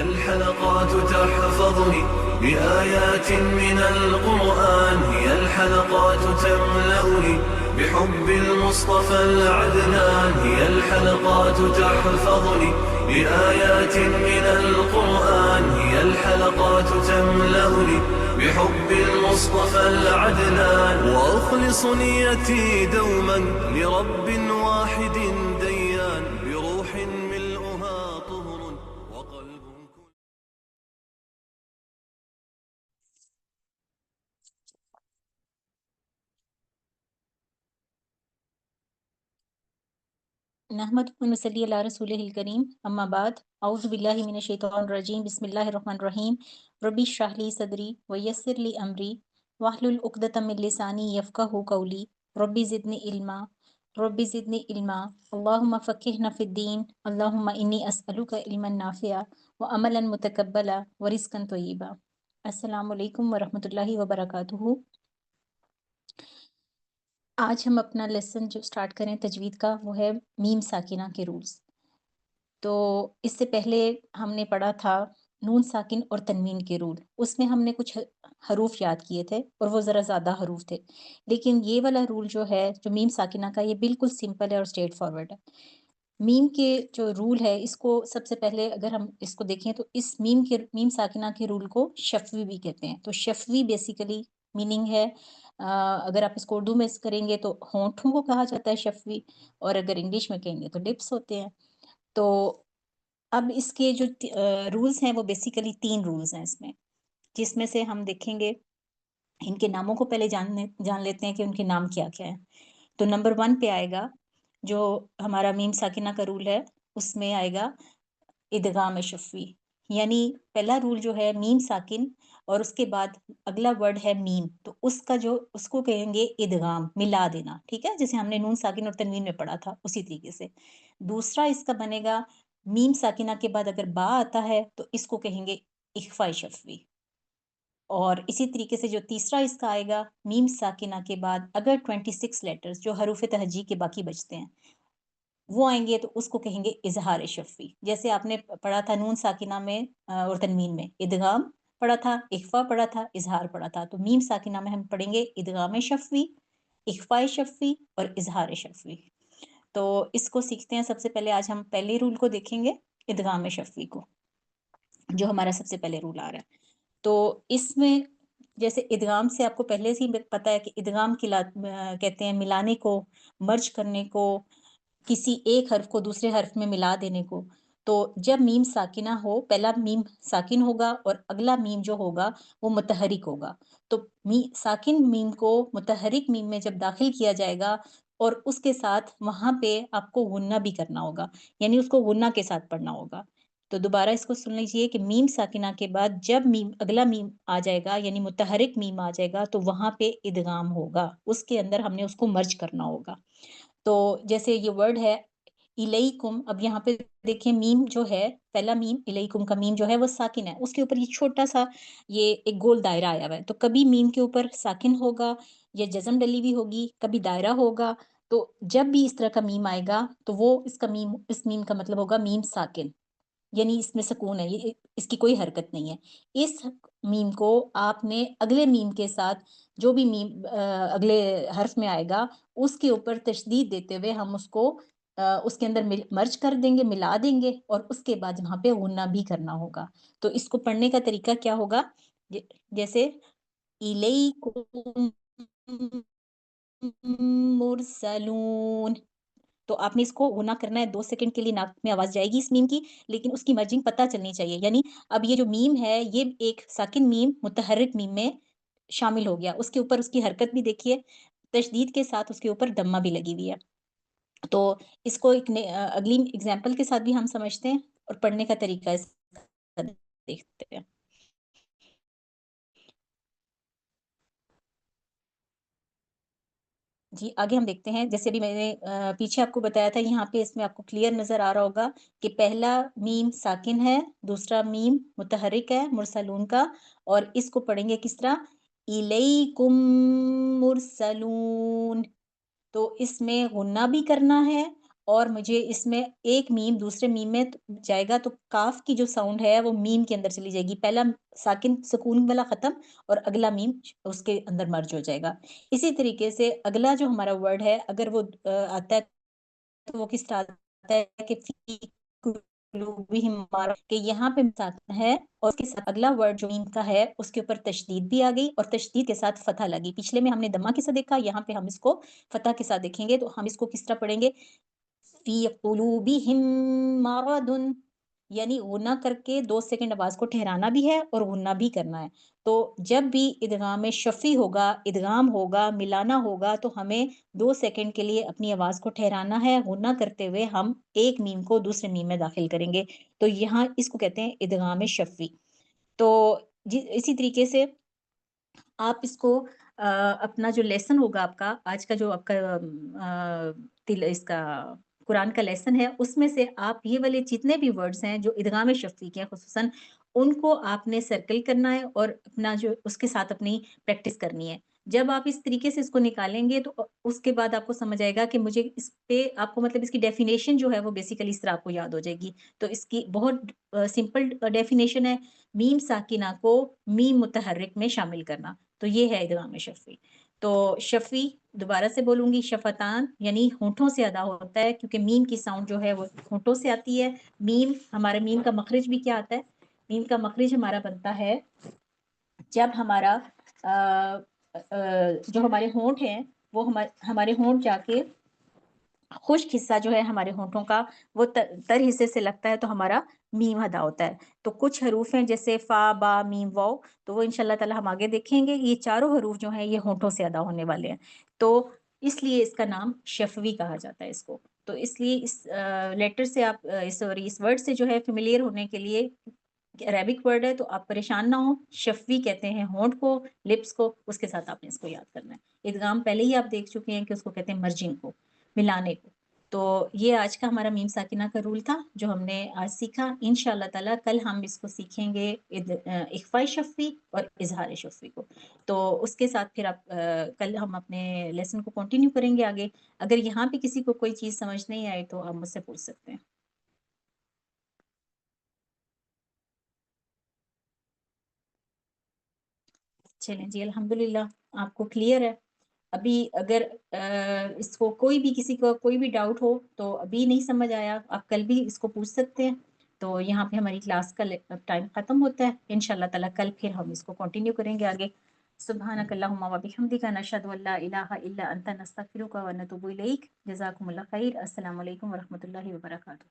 الحلقات تحفظني بآيات من القرآن، هي الحلقات تملأني بحب المصطفى العدنان، هي الحلقات تحفظني بآيات من القرآن، هي الحلقات تملأني بحب المصطفى العدنان، وأخلص نيتي دوما لرب واحد ديان، بروح ملؤها طهر وقلب नहमदुहु व नसल्ली अला रसूलिहिल करीम अम्मा बाद औज़ु बिल्लाहि मिनश शैतानिर रजीम बिस्मिल्लाहिर रहमानिर रहीम रब्बि इश्रह ली सदरी व यस्सिर ली अमरी वहलुल उक़दतम मिन लिसानी यफ़क़हू क़ौली रब्बि ज़िदनी इल्मा अल्लाहुम्मा फ़क़्क़िहना फ़िद्दीन अल्लाहुम्मा इन्नी अस्अलुका इल्मन नाफ़िआ व अमलन मुतक़ब्बला व रिज़्क़न तय्यिबा। अस्सलामु अलैकुम व रहमतुल्लाहि व बरकातुहू। आज हम अपना लेसन जो स्टार्ट करें तजवीद का वो है मीम साकिना के रूल्स। तो इससे पहले हमने पढ़ा था नून साकिन और तनवीन के रूल। उसमें हमने कुछ हरूफ याद किए थे और वो ज़रा ज़्यादा हरूफ थे। लेकिन ये वाला रूल जो है जो मीम साकिना का, ये बिल्कुल सिंपल है और स्ट्रेट फॉरवर्ड है। मीम के जो रूल है इसको सबसे पहले अगर हम इसको देखें तो इस मीम साकिना के रूल को शफ़वी भी कहते हैं। तो शफ़वी बेसिकली मीनिंग है अगर आप इसको उर्दू में करेंगे तो होंठों को कहा जाता है शफ़वी, और अगर इंग्लिश में कहेंगे तो लिप्स होते हैं। तो अब इसके जो रूल्स हैं वो बेसिकली 3 रूल्स हैं इसमें, जिसमें से हम देखेंगे इनके नामों को पहले जान लेते हैं कि उनके नाम क्या-क्या हैं। तो नंबर 1 पे आएगा जो हमारा मीम साकिना का रूल है, उसमें आएगा इदगाम शफ़वी। यानी पहला रूल जो है मीम साकिन और उसके बाद अगला वर्ड है मीम, तो उसको कहेंगे इदगाम, मिला देना, ठीक है? जैसे हमने नून साकिन और तनवीन में पढ़ा था उसी तरीके से। दूसरा इसका बनेगा मीम साकिना के बाद अगर बा आता है तो इसको कहेंगे इख़फ़ा शफ़वी। और इसी तरीके से जो तीसरा इसका आएगा मीम साकिना के बाद अगर 26 लेटर्स जो हरूफ तहजी के बाकी बचते हैं वो आएँगे तो उसको कहेंगे इज़हार शफ़वी। जैसे आपने पढ़ा था नून साकिना में और तनवीन में इदगाम पढ़ा था, इख़फ़ा पढ़ा था, इज़हार पढ़ा था। तो मीम साकिना में हम पढ़ेंगे इदगाम शफ़वी, इख़फ़ा शफ़वी और इज़हार शफ़वी। तो इसको सीखते हैं। सबसे पहले आज हम पहले रूल को देखेंगे, इदगाम शफ़वी को, जो हमारा सबसे पहले रूल आ रहा है। तो इसमें जैसे इदगाम से आपको पहले से ही पता है कि इदगाम कहते हैं मिलाने को, मर्ज करने को, किसी एक हर्फ को दूसरे हर्फ में मिला देने को। तो जब मीम साकिना हो, पहला मीम साकिन होगा और अगला मीम जो होगा वो मुतहरिक होगा। तो साकिन मीम को मुतहरिक मीम में जब दाखिल किया जाएगा और उसके साथ वहाँ पे आपको गुन्ना भी करना होगा, यानी उसको गुन्ना के साथ पढ़ना होगा। तो दोबारा इसको सुन लीजिए कि मीम साकिना के बाद जब अगला मीम आ जाएगा यानी मुतहरिक मीम आ जाएगा तो वहाँ पे इदगाम होगा, उसके अंदर हमने उसको मर्ज करना होगा। तो जैसे ये वर्ड है इलैकुम, अब यहाँ पे देखिए मीम जो है, पहला मीम इलैकुम का मीम जो है वो साकिन है, उसके ऊपर ये छोटा-सा ये एक गोल दायरा आया हुआ है। तो कभी मीम के ऊपर साकिन होगा या जज़म डली हुई होगी, कभी दायरा होगा। तो जब भी इस तरह का मीम आएगा तो वो इस मीम का मतलब होगा मीम साकिन। यानी इसमें सुकून है, ये इसकी कोई हरकत नहीं है। इस मीम को आपने अगले मीम के साथ जो भी अगले हर्फ में आएगा, उसके ऊपर तशदीद देते हुए हम उसको उसके अंदर मर्ज कर देंगे, मिला देंगे और उसके बाद वहाँ पे गुन्ना भी करना होगा। तो इसको पढ़ने का तरीका क्या होगा? ज जैसे इलैकुम मुरसलून। तो आपने इसको गुना करना है, 2 सेकंड के लिए नाक में आवाज़ जाएगी इस मीम की, लेकिन उसकी मर्जिंग पता चलनी चाहिए। यानी अब ये जो मीम है, ये एक साकिन मीम मुतहर्रिक मीम में शामिल हो गया। उसके ऊपर उसकी हरकत भी देखिए, तशदीद के साथ उसके ऊपर दम्मा भी लगी हुई है। तो इसको अगली एग्ज़ाम्पल के साथ भी हम समझते हैं और पढ़ने का तरीका इसका देखते हैं। जी, आगे हम देखते हैं। जैसे अभी मैंने पीछे आपको बताया था, यहाँ पे इसमें आपको क्लियर नज़र आ रहा होगा कि पहला मीम साकिन है, दूसरा मीम मुतहर्रिक है मुरसलून का, और इसको पढ़ेंगे किस तरह? इलैकुम मुरसलून। तो इसमें गुन्ना भी करना है اور مجھے اس میں ایک میم دوسرے میم میں جائے گا، تو کاف کی جو ساؤنڈ ہے وہ میم کے اندر چلی جائے گی، پہلا ساکن سکون والا ختم اور اگلا میم اس کے اندر مرج ہو جائے گا۔ اسی طریقے سے اگلا جو ہمارا ورڈ ہے، اگر وہ آتا ہے تو وہ کس طرح آتا ہے کہ فی قلوبہم مرض، کہ یہاں پہ ساکن ہے اور اس کے ساتھ اگلا ورڈ جو میم کا ہے اس کے اوپر تشدید بھی آ گئی اور تشدید کے ساتھ فتح لگی۔ پچھلے میں ہم نے دمہ کے ساتھ دیکھا، یہاں پہ ہم اس کو فتح کے ساتھ دیکھیں گے، تو ہم اس کو کس طرح پڑھیں گے؟ فی قلوبہم مرض، یعنی غنہ کر کے 2 سیکنڈ آواز کو ٹھہرانا بھی ہے اور غنہ بھی کرنا ہے۔ تو جب بھی ادغام شفی ہوگا، ادغام ہوگا، ملانا ہوگا، تو ہمیں 2 سیکنڈ کے لیے اپنی آواز کو ٹھہرانا ہے، غنہ کرتے ہوئے ہم ایک میم کو دوسرے میم میں داخل کریں گے۔ تو یہاں اس کو کہتے ہیں ادغام شفی۔ تو اسی طریقے سے آپ اس کو اپنا جو لیسن ہوگا آپ کا آج کا جو آپ کا اس کا قرآن کا لیسن ہے، اس میں سے آپ یہ والے جتنے بھی ورڈز ہیں جو ادغام شفوی کے ہیں خصوصاً، ان کو آپ نے سرکل کرنا ہے اور اپنا جو اس کے ساتھ اپنی پریکٹس کرنی ہے۔ جب آپ اس طریقے سے اس کو نکالیں گے تو اس کے بعد آپ کو سمجھ آئے گا کہ مجھے اس پہ آپ کو مطلب اس کی ڈیفینیشن جو ہے وہ بیسیکلی اس طرح آپ کو یاد ہو جائے گی۔ تو اس کی بہت سمپل ڈیفینیشن ہے، میم ساکنہ کو میم متحرک میں شامل کرنا۔ تو یہ ہے ادغام شفوی۔ تو شفوی دوبارہ سے بولوں گی، شفتان یعنی ہونٹوں سے ادا ہوتا ہے، کیونکہ میم کی ساؤنڈ جو ہے وہ ہونٹوں سے آتی ہے۔ میم ہمارا میم کا مخرج بھی کیا آتا ہے؟ میم کا مخرج ہمارا بنتا ہے جب ہمارا جو ہمارے ہونٹ ہیں وہ ہمارے ہونٹ جا کے خشک حصہ جو ہے ہمارے ہونٹوں کا وہ تر حصے سے لگتا ہے تو ہمارا میم ادا ہوتا ہے۔ تو کچھ حروف ہیں جیسے فا، با، میم، واو، تو وہ انشاءاللہ تعالی ہم آگے دیکھیں گے۔ یہ چاروں حروف جو ہیں یہ ہونٹوں سے ادا ہونے والے ہیں، تو اس لیے اس کا نام شفوی کہا جاتا ہے اس کو۔ تو اس لیے اس لیٹر سے آپ اس ورڈ سے جو ہے فیملیئر ہونے کے لیے، عربک ورڈ ہے تو آپ پریشان نہ ہوں، شفوی کہتے ہیں ہونٹ کو، لپس کو، اس کے ساتھ آپ نے اس کو یاد کرنا ہے۔ ادغام پہلے ہی آپ دیکھ چکے ہیں کہ اس کو کہتے ہیں مرجنگ کو، ملانے کو۔ تو یہ آج کا ہمارا میم ساکنہ کا رول تھا جو ہم نے آج سیکھا۔ انشاءاللہ تعالی کل ہم اس کو سیکھیں گے اخفاء شفوی اور اظہار شفوی کو۔ تو اس کے ساتھ پھر آپ کل ہم اپنے لیسن کو کنٹینیو کریں گے آگے۔ اگر یہاں پہ کسی کو کوئی چیز سمجھ نہیں آئے تو آپ مجھ سے پوچھ سکتے ہیں۔ چلیں جی، الحمدللہ آپ کو کلیئر ہے۔ ابھی اگر اس کو کوئی بھی کسی کو کوئی بھی ڈاؤٹ ہو تو ابھی نہیں سمجھ آیا، آپ کل بھی اس کو پوچھ سکتے ہیں۔ تو یہاں پہ ہماری کلاس کا ٹائم ختم ہوتا ہے، انشاءاللہ تعالی کل پھر ہم اس کو کنٹینیو کریں گے آگے۔ سبحانک اللہم و بحمدک، نشہد ان لا الہ الا انت، نستغفرک و نتوب الیک۔ جزاکم اللہ خیر۔ السلام علیکم و رحمۃ اللہ وبرکاتہ۔